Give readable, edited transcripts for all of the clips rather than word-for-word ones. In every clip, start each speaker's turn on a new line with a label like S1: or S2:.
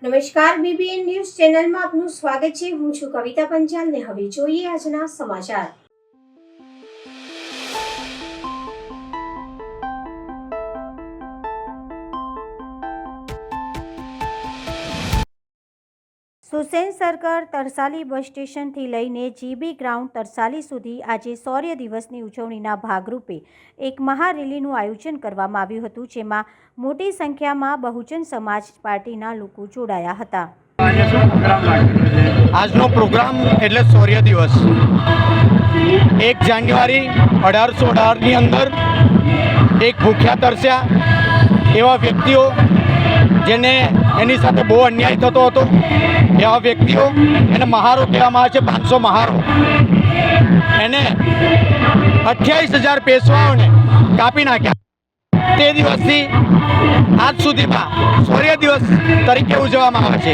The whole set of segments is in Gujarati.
S1: નમસ્કાર, બીબીએન ન્યૂઝ ચેનલમાં આપનું સ્વાગત છે। હું છું કવિતા પંચાલ ને હવે જોઈએ આજના સમાચાર। સુસેન સર્કલ તરસાલી બસ સ્ટેશનથી લઈને જીબી ગ્રાઉન્ડ તરસાલી સુધી આજે શૌર્ય દિવસની ઉજવણીના ભાગરૂપે એક મહારેલીનું આયોજન કરવામાં આવ્યું હતું, જેમાં મોટી સંખ્યામાં બહુજન સમાજ પાર્ટીના લોકો જોડાયા હતા।
S2: આજનો પ્રોગ્રામ એટલે શૌર્ય દિવસ 1 જાન્યુઆરી 1818ની અંદર એક ભૂખ્યા તરસ્યા એવા વ્યક્તિઓ જેને એની સાથે બહુ અન્યાય થતો હતો, એવા વ્યક્તિઓ એને મહારો કહેવામાં આવે છે। 500 મહારો એને 28,000 પેશવાઓને કાપી નાખ્યા। તે દિવસથી આજ સુધીમાં શૌર્ય દિવસ તરીકે ઉજવવામાં આવે છે।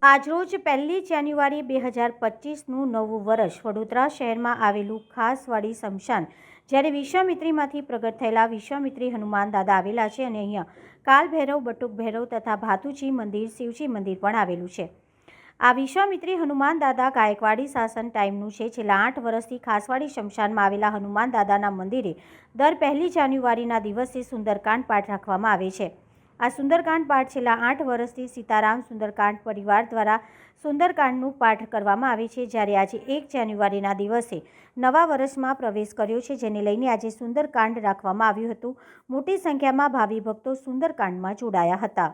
S1: આજરોજ 1 જાન્યુઆરી 2025નું નવું વર્ષ વડોદરા શહેરમાં આવેલું ખાસવાડી સ્મશાન, જ્યારે વિશ્વામિત્રીમાંથી પ્રગટ થયેલા વિશ્વામિત્રી હનુમાન દાદા આવેલા છે અને અહીંયા કાલ ભૈરવ, બટુક ભૈરવ તથા ભાતુજી મંદિર, શિવજી મંદિર પણ આવેલું છે। આ વિશ્વામિત્રી હનુમાન દાદા ગાયકવાડી શાસન ટાઈમનું છે। છેલ્લા 8 વર્ષથી ખાસવાડી સ્મશાનમાં આવેલા હનુમાન દાદાના મંદિરે દર 1 જાન્યુઆરીના દિવસે સુંદરકાંડ પાઠ રાખવામાં આવે છે। આ સુંદરકાંડ પાઠ છેલ્લા 8 વર્ષથી સીતારામ સુંદરકાંડ પરિવાર દ્વારા સુંદરકાંડનું પાઠ કરવામાં આવે છે, જ્યારે આજે 1 જાન્યુઆરીના દિવસે નવા વર્ષમાં પ્રવેશ કર્યો છે, જેને લઈને આજે સુંદરકાંડ રાખવામાં આવ્યું હતું। મોટી સંખ્યામાં ભાવિ ભક્તો સુંદરકાંડમાં જોડાયા હતા।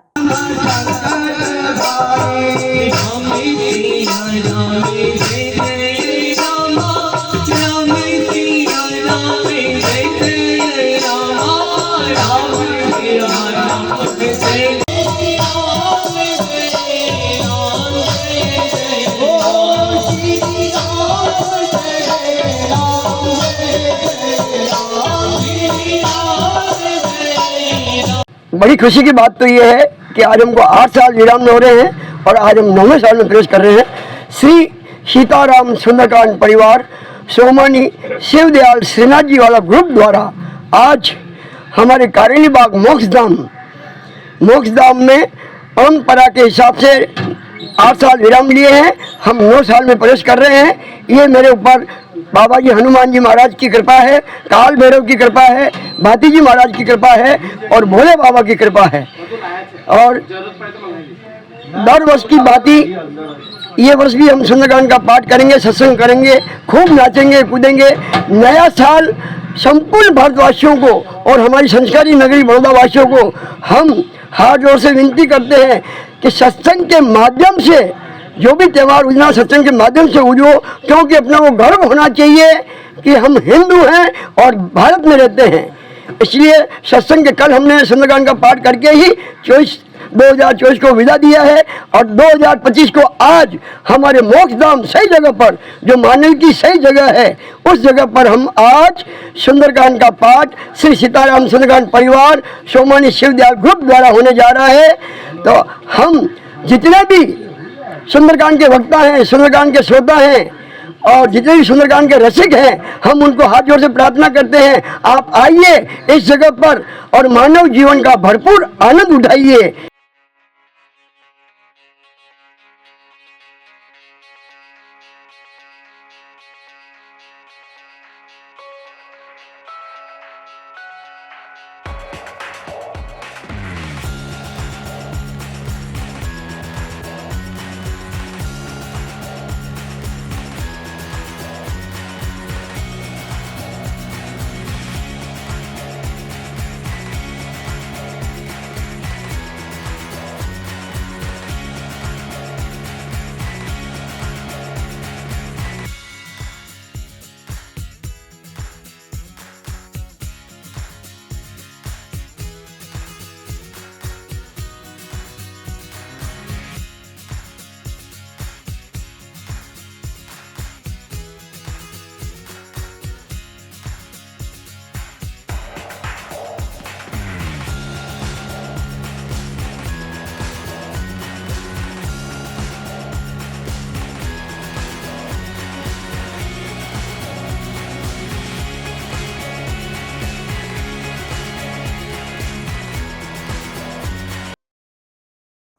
S3: बड़ी खुशी की बात तो ये है कि आज हमको 8 साल विराम में हो रहे हैं और आज हम 9वें साल में प्रवेश कर रहे हैं। श्री सीताराम सुंदरकांड परिवार सोमानी शिवदयाल श्रीनाथ जी वाला ग्रुप द्वारा आज हमारे कारेली बाग मोक्षधाम में परंपरा के हिसाब से 8 साल विराम लिए हैं। हम 9 साल में प्रवेश कर रहे हैं। ये मेरे ऊपर बाबा जी हनुमान जी महाराज की कृपा है, काल भैरव की कृपा है, भाती जी महाराज की कृपा है और भोले बाबा की कृपा है। और दर वर्ष की भांति ये वर्ष भी हम सुंदरकांड का पाठ करेंगे, सत्संग करेंगे, खूब नाचेंगे कूदेंगे। नया साल संपूर्ण भारतवासियों को और हमारी संस्कारी नगरी बड़ौदा वासियों को हम हाथ जोड़ से विनती करते हैं कि सत्संग के माध्यम से जो भी त्यौहार उजना सत्संग के माध्यम से उजो, क्योंकि अपना वो गर्व होना चाहिए कि हम हिंदू हैं और भारत में रहते हैं। इसलिए सत्संग के कल हमने सुंदरकांड का पाठ करके ही 24 2024 को विदा दिया है और 2025 को आज हमारे मोक्ष धाम सही जगह पर, जो मानव की सही जगह है, उस जगह पर हम आज सुंदरकांड का पाठ श्री सीताराम सुंदरकांड परिवार सोमानी शिवदयाल ग्रुप द्वारा होने जा रहा है। तो हम जितने भी सुंदरकांड के वक्ता हैं, सुंदरकांड के श्रोता हैं और जितने भी सुंदरकांड के रसिक हैं, हम उनको हाथ जोड़ से प्रार्थना करते हैं, आप आइए इस जगह पर और मानव जीवन का भरपूर आनंद उठाइए।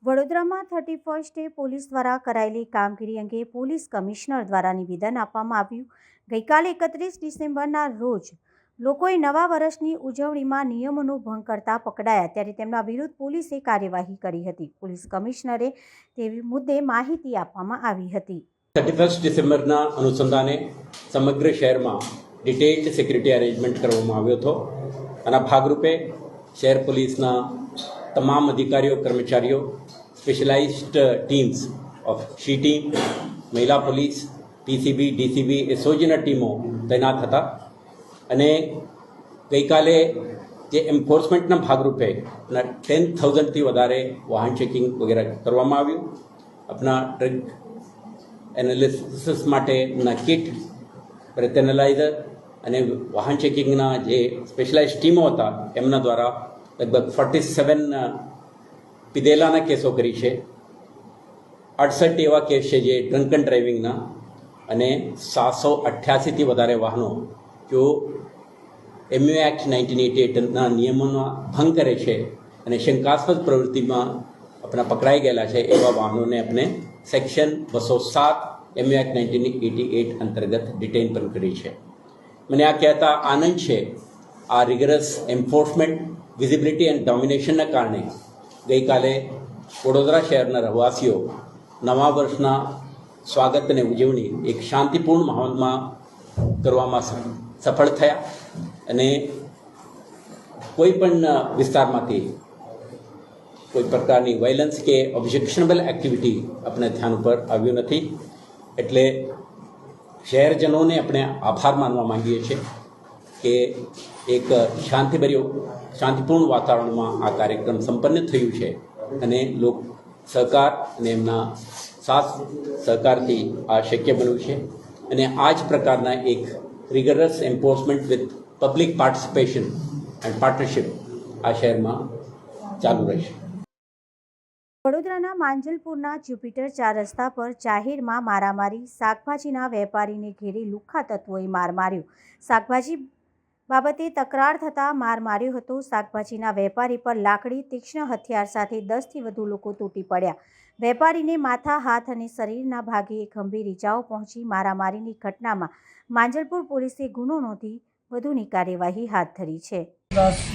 S1: વડોદરામાં 31 ડે પોલીસ દ્વારા કરાયેલી કામગીરી અંગે પોલીસ કમિશનર દ્વારા નિવેદન આપવામાં આવ્યું। ગઈકાલે 31 ડિસેમ્બરના રોજ લોકોએ નવા વર્ષની ઉજવણીમાં નિયમોનો ભંગ કરતા પકડાયા, ત્યારે તેમના વિરુદ્ધ પોલીસે કાર્યવાહી કરી હતી। પોલીસ કમિશનરે તે મુદ્દે માહિતી આપવામાં આવી હતી।
S4: 31 ડિસેમ્બરના અનુસંધાને સમગ્ર શહેરમાં ડિટેલ્ડ સિક્યુરિટી અરેન્જમેન્ટ કરવામાં આવ્યો હતો। આના ભાગરૂપે શહેર પોલીસના તમામ અધિકારીઓ કર્મચારીઓ specialised teams of she team, મહિલા પોલીસ, પીસીબી, ડીસીબી એ સૌજન્ય ટીમો તૈનાત હતા અને ગઈકાલે જે એન્ફોર્સમેન્ટના ભાગરૂપે 10,000થી વધારે વાહન ચેકિંગ વગેરે કરવામાં આવ્યું। આપણા ડ્રગ એનાલિસિસ માટેના કિટ, બ્રેથ એનાલાઇઝર અને વાહન ચેકિંગના જે સ્પેશિયલાઇઝ ટીમો હતા એમના દ્વારા લગભગ 47 પીધેલાના કેસો કરી છે। 68 એવા કેસ છે જે ડ્રંક એન્ડ ડ્રાઇવિંગના અને 788થી વધારે વાહનો જો MU એક્ટ 1988ના નિયમોનો ભંગ કરે છે અને શંકાસ્પદ પ્રવૃત્તિમાં આપણા પકડાઈ ગયેલા છે એવા વાહનોને આપણે સેક્શન 207 MU એક્ટ 1988 અંતર્ગત ડિટેઇન પણ કરી છે। મને આ કહેતા આનંદ છે, આ રિગરસ એન્ફોર્સમેન્ટ, વિઝિબિલિટી એન્ડ ડોમિનેશનના કારણે ગઈકાલે વડોદરા શહેરના રહેવાસીઓ નવા વર્ષના સ્વાગત અને ઉજવણી એક શાંતિપૂર્ણ માહોલમાં કરવામાં સફળ થયા અને કોઈ પણ વિસ્તારમાંથી કોઈ પ્રકારની વાયલન્સ કે ઓબ્જેક્શનેબલ એક્ટિવિટી આપણે ધ્યાન ઉપર આવ્યું નથી। એટલે શહેરજનોને આપણે આભાર માનવા માંગીએ છીએ કે એક શાંતિપૂર્ણ વાતાવરણમાં આ કાર્યક્રમ સંપન્ન થયું છે અને લોક સહકાર અને એમના સાથ સહકારથી આ શક્ય બન્યું છે અને આ જ પ્રકારના એક rigorous enforcement with public participation and partnership આ શહેરમાં ચાલુ રહેશે।
S1: વડોદરાના માંજલપુરના જ્યુપિટર 4 રસ્તા પર જાહેરમાં મારામારી, શાકભાજીના વેપારીને ઘેરી લુખ્ખા તત્વોએ માર માર્યો। શાકભાજી બાબતે તકરાર થતાં માર માર્યો હતો। શાકભાજીના વેપારી પર લાકડી, તીક્ષ્ણ હથિયાર સાથે 10થી વધુ લોકો તૂટી પડ્યા। વેપારીને માથા, હાથ અને શરીરના ભાગે ગંભીર ઇજાઓ પહોંચી। મારામારીની ઘટનામાં માંજલપુર પોલીસે ગુનો નોંધી વધુની કાર્યવાહી હાથ ધરી છે।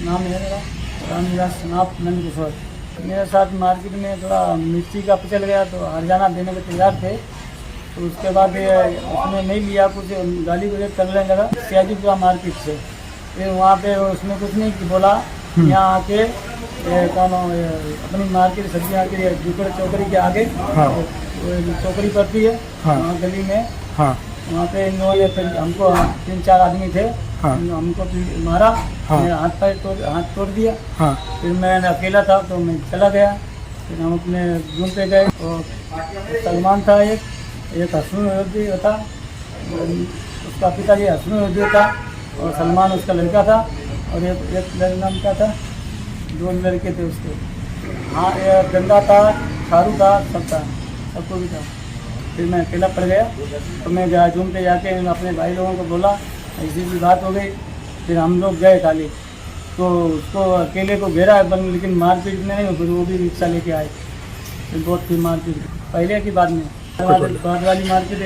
S5: नाम है मेरा रामविलास सनाप नंदकिशोर। मेरे साथ मार्केट में थोड़ा मिर्ची का पिछल गया तो हरजाना देने के तैयार थे, तो उसके बाद उसने नहीं लिया, कुछ गाली गुजर करने लगा सियाजीपुरा मार्केट से। फिर वहाँ पे उसने कुछ नहीं बोला, यहाँ आके कौन अपनी मार्केट सब्जियाँ के जुकड़ चौकड़ी के आगे चौकड़ी पड़ती है वहाँ गली में, वहाँ पे इन्होंने फिर हमको 3-4 आदमी थे, हमको मारा, मेरा हाथ तोड़ दिया। फिर मैं अकेला था तो मैं चला गया, फिर हम अपने रूम पे गए और सलमान था एक हसन अयोधी था, उसका पिताजी हसन अयोधी था और सलमान उसका लड़का था और एक नाम क्या था, 2 लड़के थे उसके। हाँ, एक गंगा था, शाहरुख था, सब था, सबको भी था। फिर मैं अकेला पड़ गया तो मैं गया रूम पे जाके अपने भाई लोगों को बोला, ऐसी भी बात हो गई। फिर हम लोग गए खाली तो उसको अकेले को घेरा, लेकिन मारपीट नहीं, फिर वो भी रिक्शा लेके आए, फिर बहुत फिर मारपीट पहले की बात में बाद वाली मारपीट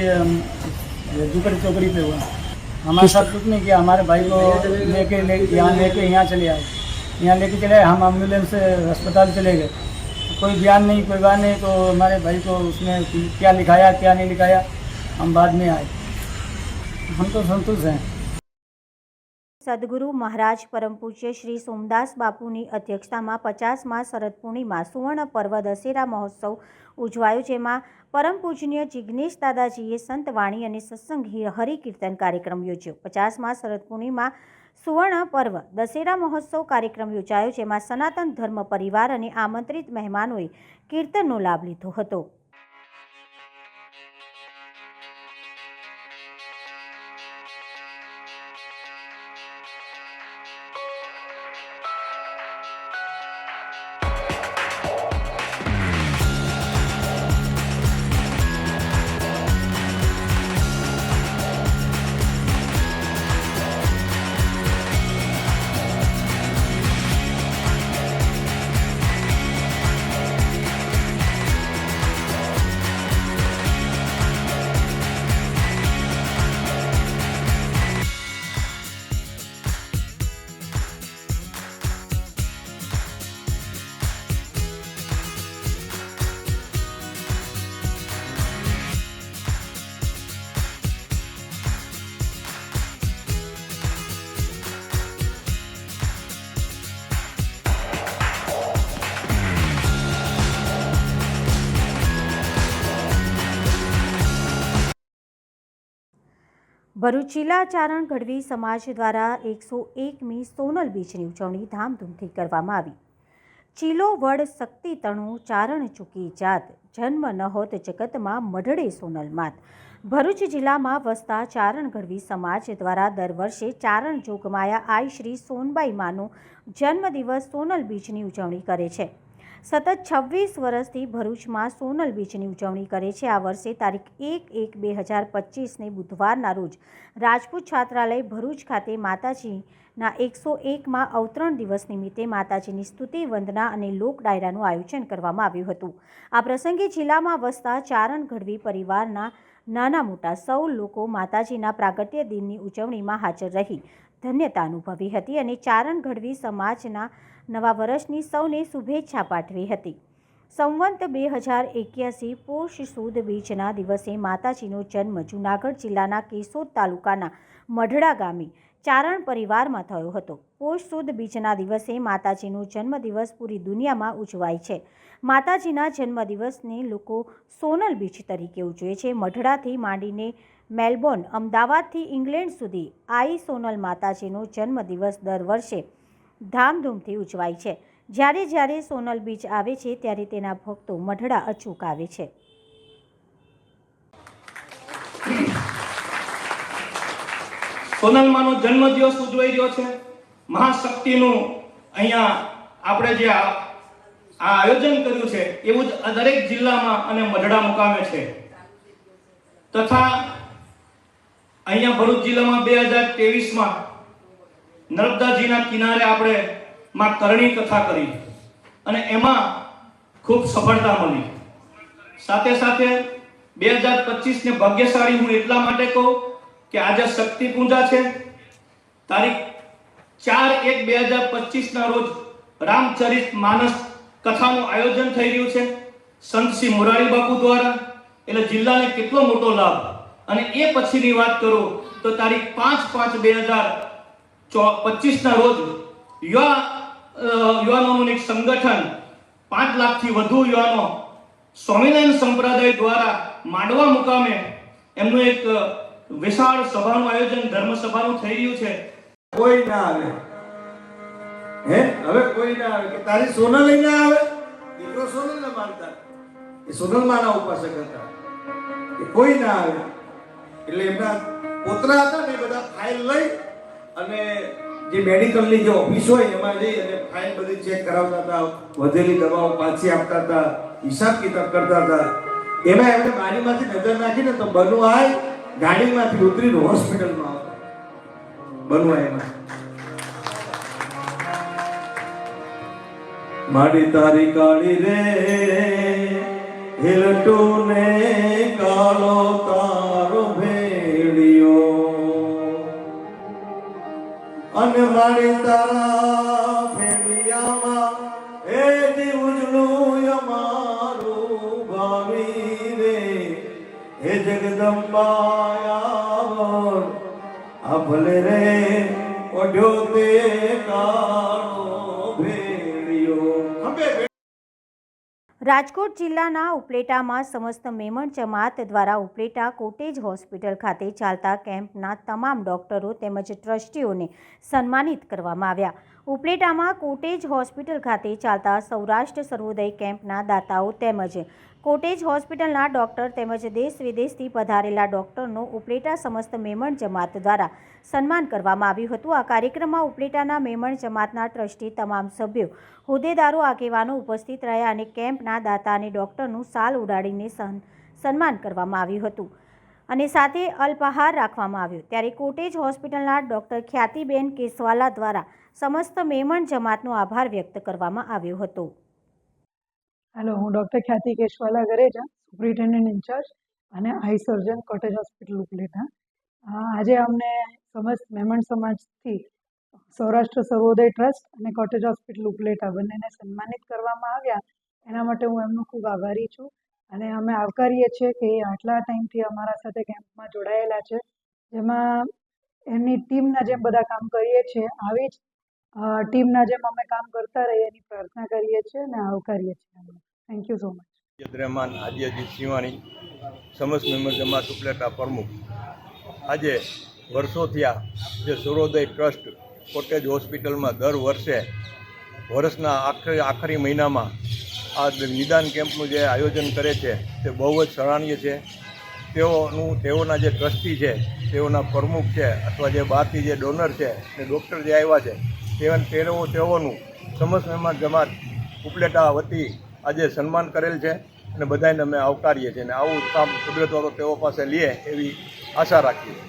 S5: जुकड़ी चौकड़ी पे हुआ। हमारे साथ कुछ नहीं किया, हमारे भाई को लेके यहाँ चले आए, यहाँ लेके चले आए, हम एम्बुलेंस से अस्पताल चले गए। कोई बयान नहीं, कोई बात नहीं, तो हमारे भाई को उसने क्या लिखाया क्या नहीं लिखाया हम बाद में आए। हम तो संतुष्ट हैं।
S1: સદગુરુ મહારાજ પરમ પૂજ્ય શ્રી સોમદાસ બાપુની અધ્યક્ષતામાં 50મા શરદ પૂર્ણિમા સુવર્ણ પર્વ દશેરા મહોત્સવ ઉજવાયો, જેમાં પરમ પૂજનીય જિજ્ઞેશ દાદાજીએ સંતવાણી અને સત્સંગ હરિકીર્તન કાર્યક્રમ યોજ્યો। 50મા શરદ પૂર્ણિમા સુવર્ણ પર્વ દશેરા મહોત્સવ કાર્યક્રમ યોજાયો, જેમાં સનાતન ધર્મ પરિવાર અને આમંત્રિત મહેમાનોએ કીર્તનનો લાભ લીધો હતો। ભરૂચ જિલ્લા ચારણ ગઢવી સમાજ દ્વારા 101મી સોનલ બીચની ઉજવણી ધામધૂમથી કરવામાં આવી। ચીલો વડ શક્તિ તણુ ચારણ ચૂકી જાત, જન્મ ન હોત જગતમાં મઢડે સોનલ માત। ભરૂચ જિલ્લામાં વસતા ચારણ ગઢવી સમાજ દ્વારા દર વર્ષે ચારણ જોગમાયા આઈ શ્રી સોનબાઈ માનો જન્મદિવસ સોનલ બીચની ઉજવણી કરે છે। સતત 26 વર્ષથી ભરૂચમાં સોનલ બીચની ઉજવણી કરે છે। આ વર્ષે તારીખ 1/1/2025ને બુધવારના રોજ રાજપૂત છાત્રાલય ભરૂચ ખાતે માતાજીના 101મા અવતરણ દિવસ નિમિત્તે માતાજીની સ્તુતિ વંદના અને લોક ડાયરાનું આયોજન કરવામાં આવ્યું હતું। આ પ્રસંગે જિલ્લામાં વસતા ચારણ ગઢવી પરિવારના નાના મોટા સૌ લોકો માતાજીના પ્રાગટ્ય દિનની ઉજવણીમાં હાજર રહી ધન્યતા અનુભવી હતી અને ચારણ ગઢવી સમાજના નવા વર્ષની સૌને શુભેચ્છા પાઠવી હતી। સંવંત 2081 પોષ સુદ બીજના દિવસે માતાજીનો જન્મ જૂનાગઢ જિલ્લાના કેશોદ તાલુકાના મઢડા ગામે ચારણ પરિવારમાં થયો હતો। પોષ સુદ બીજના દિવસે માતાજીનો જન્મદિવસ પૂરી દુનિયામાં ઉજવાય છે। માતાજીના જન્મદિવસને લોકો સોનલ બીચ તરીકે ઉજવે છે। મઢડાથી માંડીને મેલબોર્ન, અમદાવાદથી ઇંગ્લેન્ડ સુધી આઈ સોનલ માતાજીનો જન્મદિવસ દર વર્ષે ધામધૂમથી ઉજવાય છે। જ્યારે જ્યારે સોનલ બીચ આવે છે ત્યારે તેના ભક્તો મઢડા અચૂક આવે છે।
S6: સોનલમાનો જન્મદિવસ ઉજવાઈ રહ્યો છે। મહાશક્તિનું અહીંયા આપણે જે આ આયોજન કર્યું છે એવું જ દરેક જિલ્લામાં અને મઢડા મુકામે છે। તથા અહીંયા ભરૂચ જિલ્લામાં 2023માં નર્મદાજીના કિનારે આપણે માં કરણી કથા કરી અને એમાં ખૂબ સફળતા મળી। સાથે સાથે 2025 ને ભાગ્યશાળી હું એટલા માટે કહું કે આજે શક્તિ પૂજા છે। તારીખ 4/1/2025 ના રોજ રામચરિત માનસ કથાનું આયોજન થઈ રહ્યું છે સંત શ્રી મોરારી બાપુ દ્વારા। એટલે જિલ્લાને કેટલો મોટો લાભ। અને એ પછીની વાત કરું તો તારીખ 5/5/2025 ના રોજ યુવાનોનું એક સંગઠન 5 લાખથી વધુ યુવાનો સ્વામિનારાયણ સંપ્રદાય દ્વારા માંડવા મુકામે એમનું એક વિશાળ સભાનું આયોજન ધર્મ સભાનું થઈ રહ્યું છે।
S7: કોઈ ના આવે હે, હવે કોઈ ના આવે કે તારી સોના લઈને આવે દીકરો સોનલને માનતા, એ સોનલમાના ઉપાસક હતા, એ કોઈ ના આવે એટલે એમના પોતરા હતા ને બધા ફાઇલ લઈ અને જે મેડિકલની જે ઓફિસ હોય એમાં જઈ અને ફાઇલ બધી ચેક કરાવતા હતા, વધેલી દવાઓ પાછી આપતા હતા, હિસાબ કિતાબ કરતા હતા. એમાં એમણે બારીમાંથી નજર નાખીને તો બનુ આય ગાડીમાંથી ઉતરીને હોસ્પિટલમાં આવતા. બનુ એમાં માડી તારી કાળી રે હિલટુ ને કાળો તારો ભેડિયો અને માડી તારા ભેડિયામાં એ જીવજલું અમારું ભાવી રે હે જગદંબા આવડ આ ભલે રે ઓઢ્યો તે કાળો ભેડિયો.
S1: રાજકોટ જિલ્લાના ઉપલેટામાં સમસ્ત મેમણ જમાત દ્વારા ઉપલેટા કોટેજ હોસ્પિટલ ખાતે ચાલતા કેમ્પના તમામ ડોક્ટરો તેમજ ટ્રસ્ટીઓને સન્માનિત કરવામાં આવ્યા. ઉપલેટામાં કોટેજ હોસ્પિટલ ખાતે ચાલતા સૌરાષ્ટ્ર સર્વોદય કેમ્પના દાતાઓ તેમજ કોટેજ હોસ્પિટલના ડોક્ટર તેમજ દેશ વિદેશથી પધારેલા ડોક્ટરનો ઉપલેટા સમસ્ત મેમણ જમાત દ્વારા સન્માન કરવામાં આવ્યું હતું. આ કાર્યક્રમમાં ઉપલેટાના મેમણ જમાતના ટ્રસ્ટી તમામ સભ્યો, હોદ્દેદારો, આગેવાનો ઉપસ્થિત રહ્યા અને કેમ્પના દાતા અને ડોક્ટરનું શાલ ઉડાડીને સન્માન કરવામાં આવ્યું હતું અને સાથે અલ્પાહાર રાખવામાં આવ્યો. ત્યારે કોટેજ હોસ્પિટલના ડોક્ટર ખ્યાતિબેન કેસવાલા દ્વારા સમસ્ત મેમણ જમાતનો આભાર વ્યક્ત કરવામાં આવ્યો હતો.
S8: હેલો, હું ડૉક્ટર ખ્યાતિ કેશવાલા ગરેજા, સુપ્રિન્ટેન્ડન્ટ ઇન્ચાર્જ અને આઈ સર્જન કોટેજ હોસ્પિટલ ઉપલેટા. આજે અમને સમસ્ત મેમણ સમાજથી સૌરાષ્ટ્ર સર્વોદય ટ્રસ્ટ અને કોટેજ હોસ્પિટલ ઉપલેટા બંનેને સન્માનિત કરવામાં આવ્યા. એના માટે હું એમનો ખૂબ આભારી છું અને અમે આવકારીએ છીએ કે એ આટલા ટાઈમથી અમારા સાથે કેમ્પમાં જોડાયેલા છે, જેમાં એમની ટીમના જેમ બધા કામ કરીએ છીએ આવી જ ટીમના જેમ અમે કામ કરતા રહીએ એની પ્રાર્થના કરીએ છીએ અને આવકારીએ છીએ. Thank you so much.
S9: Rahman Hajiji Sivani, સમસ્ત મેમણ જમાત ઉપલેટા પ્રમુખ. આજે વર્ષો થયા જે સૂર્યોદય ટ્રસ્ટ કોટેજ હોસ્પિટલમાં દર વર્ષે વર્ષના આખરી મહિનામાં આ નિદાન કેમ્પનું જે આયોજન કરે છે તે બહુ જ સરાહનીય છે. તેઓના જે ટ્રસ્ટી છે, તેઓના પ્રમુખ છે અથવા જે બહારથી જે ડોનર છે ને ડૉક્ટર જે આવ્યા છે તેઓનું સમસ્ત મેમણ જમાત ઉપલેટા વતી આજે સન્માન કરેલ છે અને બધાને અમે આવકારીએ છીએ અને આવું કામ કુદરત તેઓ પાસે લે એવી આશા રાખીએ.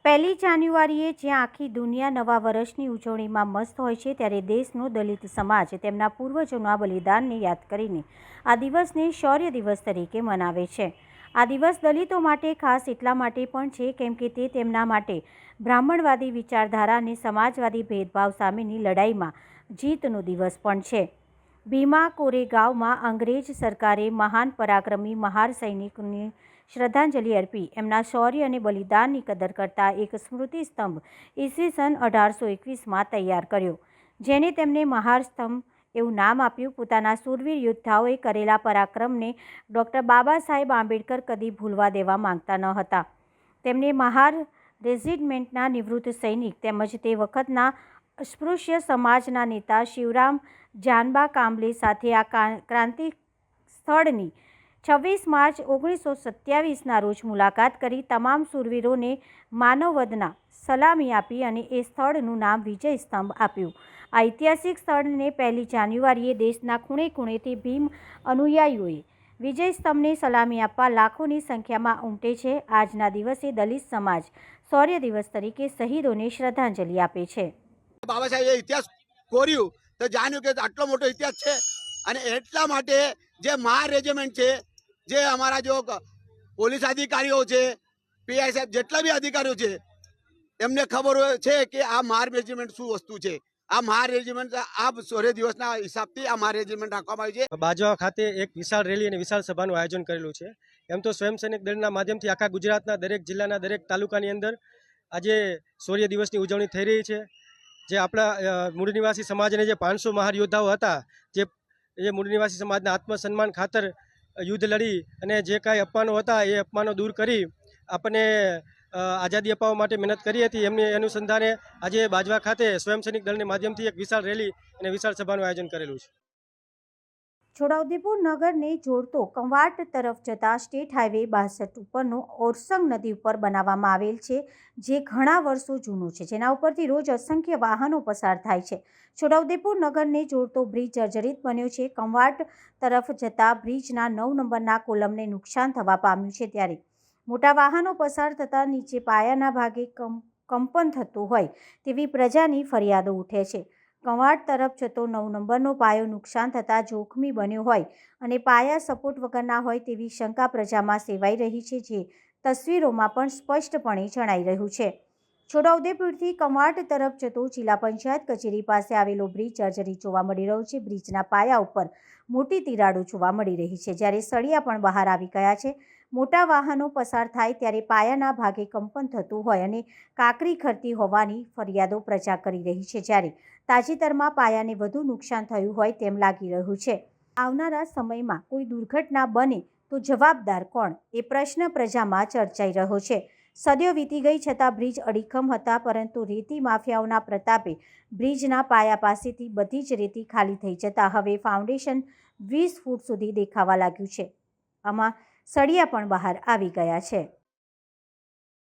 S1: પહેલી જાન્યુઆરીએ જ્યાં આખી દુનિયા નવા વર્ષની ઉજવણીમાં મસ્ત હોય છે, ત્યારે દેશનો દલિત સમાજ તેમના પૂર્વજોના બલિદાનને યાદ કરીને આ દિવસને શૌર્ય દિવસ તરીકે મનાવે છે. આ દિવસ દલિતો માટે ખાસ એટલા માટે પણ છે કેમ કે તે તેમના માટે બ્રાહ્મણવાદી વિચારધારા અને સમાજવાદી ભેદભાવ સામેની લડાઈમાં જીતનો દિવસ પણ છે. ભીમા કોરેગાંવમાં અંગ્રેજ સરકારે મહાન પરાક્રમી મહાર સૈનિકોને શ્રદ્ધાંજલિ અર્પી એમના શૌર્ય અને બલિદાનની કદર કરતા એક સ્મૃતિ સ્તંભ ઈસવીસન 1821માં તૈયાર કર્યો, જેને તેમને મહાર સ્તંભ એવું નામ આપ્યું. પોતાના શૂરવીર યોદ્ધાઓએ કરેલા પરાક્રમને ડૉક્ટર બાબા સાહેબ આંબેડકર કદી ભૂલવા દેવા માંગતા ન હતા. તેમને મહાર રેજિમેન્ટના નિવૃત્ત સૈનિક તેમજ તે વખતના અસ્પૃશ્ય સમાજના નેતા શિવરામ જાનબા કાંબલે સાથે આ ક્રાંતિ સ્થળની 26 માર્ચ 1927ના રોજ મુલાકાત કરી તમામ શૂરવીરોને માનવવંદના સલામી આપી અને એ સ્થળનું નામ વિજય સ્તંભ આપ્યું. આ ઐતિહાસિક સ્થળને 1 જાન્યુઆરીએ દેશના ખૂણે ખૂણેથી ભીમ અનુયાયીઓએ વિજય સ્તંભને સલામી આપવા લાખોની સંખ્યામાં ઉમટે છે. આજના દિવસે દલિત સમાજ શૌર્ય દિવસ તરીકે શહીદોને શ્રદ્ધાંજલિ આપે છે.
S2: બાબા સાહેબે ઇતિહાસ કોર્યું તો જાણ્યું કે આટલો મોટો ઇતિહાસ છે, અને એટલા માટે જે મહાર રેજિમેન્ટ છે, જે અમારા જો પોલીસ અધિકારીઓ છે, પીઆઈ સાહેબ જેટલા બી અધિકારીઓ છે, એમને ખબર હોય છે કે આ મહાર રેજિમેન્ટ શું વસ્તુ છે. આ મહાર રેજિમેન્ટ આ શૌર્ય દિવસના હિસાબથી આ મહાર રેજિમેન્ટ રાખવામાં આવી છે.
S10: બાજવા ખાતે એક વિશાળ રેલી અને વિશાળ સભાનું આયોજન કરેલું છે. એમ તો સ્વયં સૈનિક દળના માધ્યમથી આખા ગુજરાતના દરેક જિલ્લાના દરેક તાલુકાની અંદર આજે શૌર્ય દિવસની ઉજવણી થઈ રહી છે. જે આપણા મૂળ નિવાસી સમાજને જે 500 મહાર યોદ્ધાઓ હતા, જે મૂળ નિવાસી સમાજના આત્મસન્માન ખાતર યુદ્ધ લડી અને જે કાંઈ અપમાનો હતા એ અપમાનો દૂર કરી આપણને આઝાદી અપાવવા માટે મહેનત કરી હતી, એમની અનુસંધાને આજે બાજવા ખાતે સ્વયં સૈનિક દળના માધ્યમથી એક વિશાળ રેલી અને વિશાળ સભાનું આયોજન કરેલું છે.
S1: છોટાઉદેપુર નગરને જોડતો કંવાટ તરફ જતા સ્ટેટ હાઈવે 62 ઉપરનો ઓરસંગ નદી ઉપર બનાવવામાં આવેલ છે, જે ઘણા વર્ષો જૂનું છે, જેના ઉપરથી રોજ અસંખ્ય વાહનો પસાર થાય છે. છોટાઉદેપુર નગરને જોડતો બ્રિજ જર્જરિત બન્યો છે. કંવાટ તરફ જતા બ્રિજના 9 નંબરના કોલમને નુકસાન થવા પામ્યું છે, ત્યારે મોટા વાહનો પસાર થતાં નીચે પાયાના ભાગે કંપન થતું હોય તેવી પ્રજાની ફરિયાદો ઉઠે છે. કંવાટ તરફ જતો 9 નંબરનો પાયો નુકસાન થતાં જોખમી બન્યો હોય અને પાયા સપોર્ટ વગરના હોય તેવી શંકા પ્રજામાં સેવાઈ રહી છે, જે તસવીરોમાં પણ સ્પષ્ટપણે જણાઈ રહ્યું છે. છોટાઉદેપુરથી કંવાટ તરફ જતો જિલ્લા પંચાયત કચેરી પાસે આવેલો બ્રિજ જર્જરિત જોવા મળી રહ્યો છે. બ્રિજના પાયા ઉપર મોટી તિરાડો જોવા મળી રહી છે, જ્યારે સળિયા પણ બહાર આવી ગયા છે. મોટા વાહનો પસાર થાય ત્યારે પાયાના ભાગે કંપન થતું હોય અને કાંકરી ખરતી હોવાની ફરિયાદો પ્રજા કરી રહી છે, જ્યારે તાજેતરમાં પાયાને વધુ નુકસાન થયું હોય તેમ લાગી રહ્યું છે. આવનારા સમયમાં કોઈ દુર્ઘટના બને તો જવાબદાર કોણ, એ પ્રશ્ન પ્રજામાં ચર્ચાઈ રહ્યો છે. સદીઓ વીતી ગઈ છતાં બ્રિજ અડીખમ હતા, પરંતુ રેતી માફિયાઓના પ્રતાપે બ્રિજના પાયા પાસેથી બધી જ રેતી ખાલી થઈ જતાં હવે ફાઉન્ડેશન 20 ફૂટ સુધી દેખાવા લાગ્યું છે. આમાં સળિયા પણ બહાર આવી ગયા છે.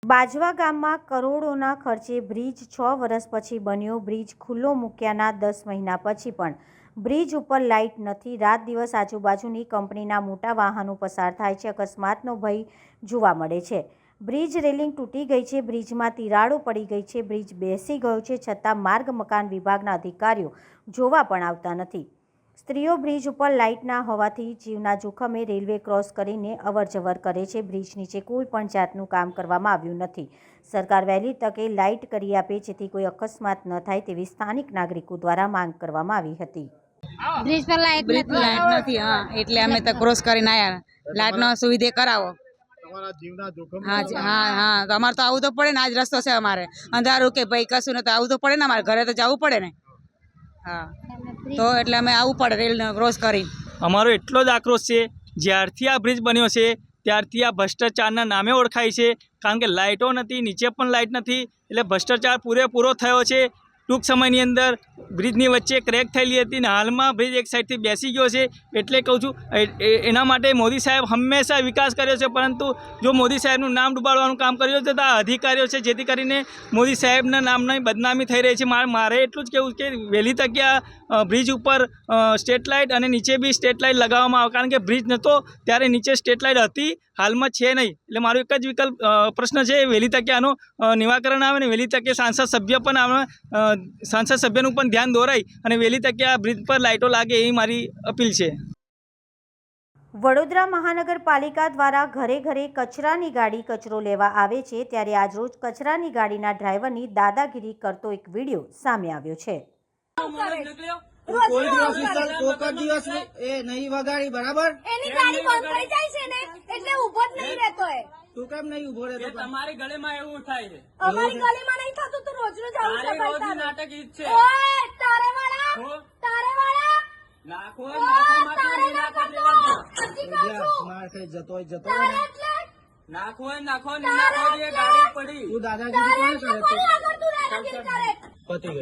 S1: બાજવા ગામમાં કરોડોના ખર્ચે બ્રિજ 6 વર્ષ પછી બન્યો. બ્રિજ ખુલ્લો મૂક્યાના 10 મહિના પછી પણ બ્રિજ ઉપર લાઇટ નથી. રાત દિવસ આજુબાજુની કંપનીના મોટા વાહનો પસાર થાય છે. અકસ્માતનો ભય જોવા મળે છે. બ્રિજ રેલિંગ તૂટી ગઈ છે. બ્રિજમાં તિરાડો પડી ગઈ છે. બ્રિજ બેસી ગયો છે, છતાં માર્ગ મકાન વિભાગના અધિકારીઓ જોવા પણ આવતા નથી. સ્ત્રીઓ બ્રિજ ઉપર લાઇટ ના હોવાથી જીવના જોખમે રેલવે ક્રોસ કરીને અવરજવર કરે છે. બ્રિજ નીચે કોઈ પણ જાતનું કામ કરવામાં આવ્યું નથી. સરકાર વહેલી તકે લાઇટ કરી આપે જેથી કોઈ અકસ્માત ન થાય તેવી સ્થાનિક નાગરિકો દ્વારા માંગ કરવામાં આવી હતી.
S11: બ્રિજ પર લાઇટ નથી, હા, એટલે અમે તો ક્રોસ કરીને આવ્યા. લાઇટનો સુવિધા કરાવો. હા, તો અમારે તો આવવું તો પડે ને. આજ રસ્તો છે અમારે અંધારું કે ભાઈ કશું ને, તો આવવું તો પડે ને. અમારે ઘરે તો જવું પડે ને. હા, તો એટલે અમે આવવું પડે રેલ ક્રોસ કરી.
S12: અમારો એટલો જ આક્રોશ છે, જ્યારથી આ બ્રિજ બન્યો છે ત્યારથી આ ભ્રષ્ટાચારના નામે ઓળખાય છે. કારણ કે લાઇટો નથી, નીચે પણ લાઇટ નથી, એટલે ભ્રષ્ટાચાર પૂરેપૂરો થયો છે. ટૂંક સમયની અંદર બ્રિજની વચ્ચે ક્રેક થયેલી હતી ને હાલમાં બ્રિજ એક સાઈડથી બેસી ગયો છે. એટલે કહું છું, એના માટે મોદી સાહેબ હંમેશા વિકાસ કર્યો છે, પરંતુ જો મોદી સાહેબનું નામ ડૂબાડવાનું કામ કર્યું છે તો આ અધિકારીઓ છે, જેથી કરીને મોદી સાહેબના નામની બદનામી થઈ રહી છે. મારે એટલું જ કહેવું કે વહેલી તકે આ બ્રિજ ઉપર સ્ટ્રીટ લાઇટ અને નીચે બી સ્ટ્રીટ લાઇટ લગાવવામાં આવે. કારણ કે બ્રિજ નહોતો ત્યારે નીચે સ્ટ્રીટ લાઇટ હતી, હાલમાં છે નહીં. એટલે મારો એક જ વિકલ્પ પ્રશ્ન છે, વહેલી તકે આનું નિવાકરણ આવે ને વહેલી તકે સાંસદ સભ્યનું પણ ધ્યાન દોરાય અને વહેલી તકે આ બ્રિજ પર લાઇટો લાગે એવી મારી અપીલ છે.
S1: વડોદરા મહાનગરપાલિકા દ્વારા ઘરે ઘરે કચરાની ગાડી કચરો લેવા આવે છે, ત્યારે આજરોજ કચરાની ગાડીના ડ્રાઈવરની દાદાગીરી કરતો એક વિડીયો સામે આવ્યો છે.
S5: કોઈ દિવસ કોક દિવસ એ નહીં વગાડી બરાબર
S13: એની ગાડી બંધ થઈ જાય છે ને એટલે ઊભો જ નહીં રહેતો એ.
S5: તું કેમ નહીં ઊભો રહેતો?
S12: તમારી ગળીમાં એવું થાય છે.
S13: અમારી ગલીમાં નહીં થતું, તું રોજ રોજ આવું છે ભાઈ તારું.
S12: નાટક ઈ છે.
S13: ઓય તારે વાળા
S12: નાખો
S13: તારે ના કરતો. હજી કહું છું.
S5: માર ખાઈ જતો
S13: તારે એટલે
S12: નાખો
S13: ગાડી
S12: પડી.
S5: તું દાદાગીરી કોણ કરે છે?
S13: કોની આગળ તું દાદાગીરી કરે?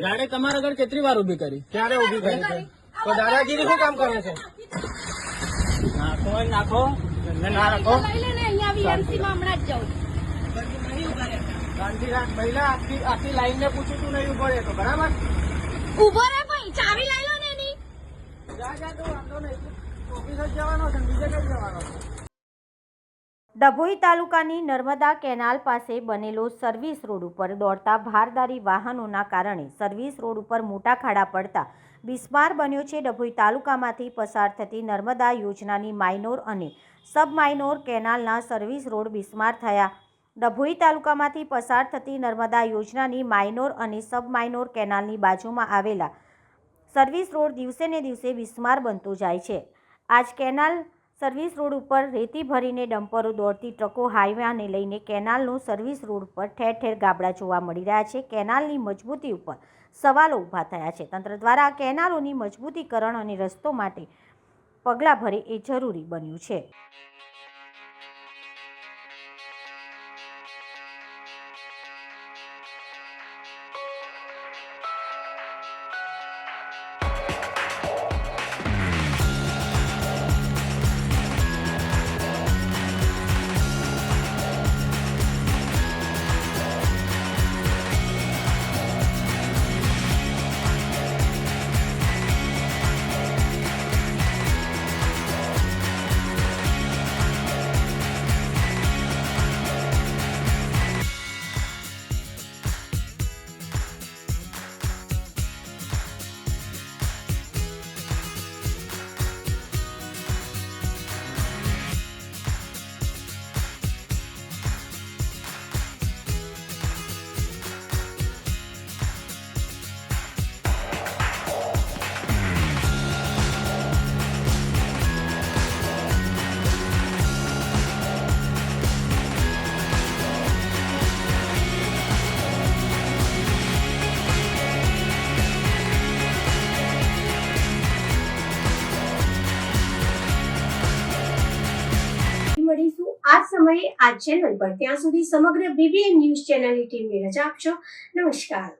S5: ગાડી તમારા આગળ કેટલી વાર ઊભી કરી? ક્યારે ઊભી કરી છે? તો દાદાગીરી શું કામ કરે છે?
S12: નાખો
S5: ના રાખો.
S13: લઈ લે ને અહીંયા VMC માં હમણાં જ જાઉં.
S5: શાંતિ રાખ. પહેલા આખી લાઈન ને પૂછ્યું તું નહીં ઊભો રહેતો બરાબર?
S13: ઊભો રહે ભાઈ, ચાવી લઈ લો ને એની.
S5: જા તું વાંધો નહીં. ઓફિસ જ જવાનો છે, બીજે કઈ જવાનો?
S1: ડભોઈ તાલુકાની નર્મદા કેનાલ પાસે બનેલો સર્વિસ રોડ ઉપર દોડતા ભારદારી વાહનોના કારણે સર્વિસ રોડ ઉપર મોટા ખાડા પડતા બિસ્માર બન્યો છે. ડભોઈ તાલુકામાંથી પસાર થતી નર્મદા યોજનાની માઇનોર અને સબ માઇનોર કેનાલના સર્વિસ રોડ બિસ્માર થયા. ડભોઈ તાલુકામાંથી પસાર થતી નર્મદા યોજનાની માઇનોર અને સબ માઇનોર કેનાલની બાજુમાં આવેલા સર્વિસ રોડ દિવસે ને દિવસે બિસ્માર બનતો જાય છે. આજ કેનાલ સર્વિસ રોડ ઉપર રેતી ભરીને ડમ્પરો દોડતી ટ્રકો હાઈવેને લઈને કેનાલનો સર્વિસ રોડ પર ઠેર ઠેર ગાબડા જોવા મળી રહ્યા છે. કેનાલની મજબૂતી ઉપર સવાલો ઊભા થયા છે. તંત્ર દ્વારા કેનાલોની મજબૂતીકરણ અને રસ્તો માટે પગલાં ભરે એ જરૂરી બન્યું છે.
S13: મળીશું આ સમયે આ ચેનલ પર. ત્યાં સુધી સમગ્ર BBN ન્યૂઝ ચેનલની ટીમને રજા આપશો. નમસ્કાર.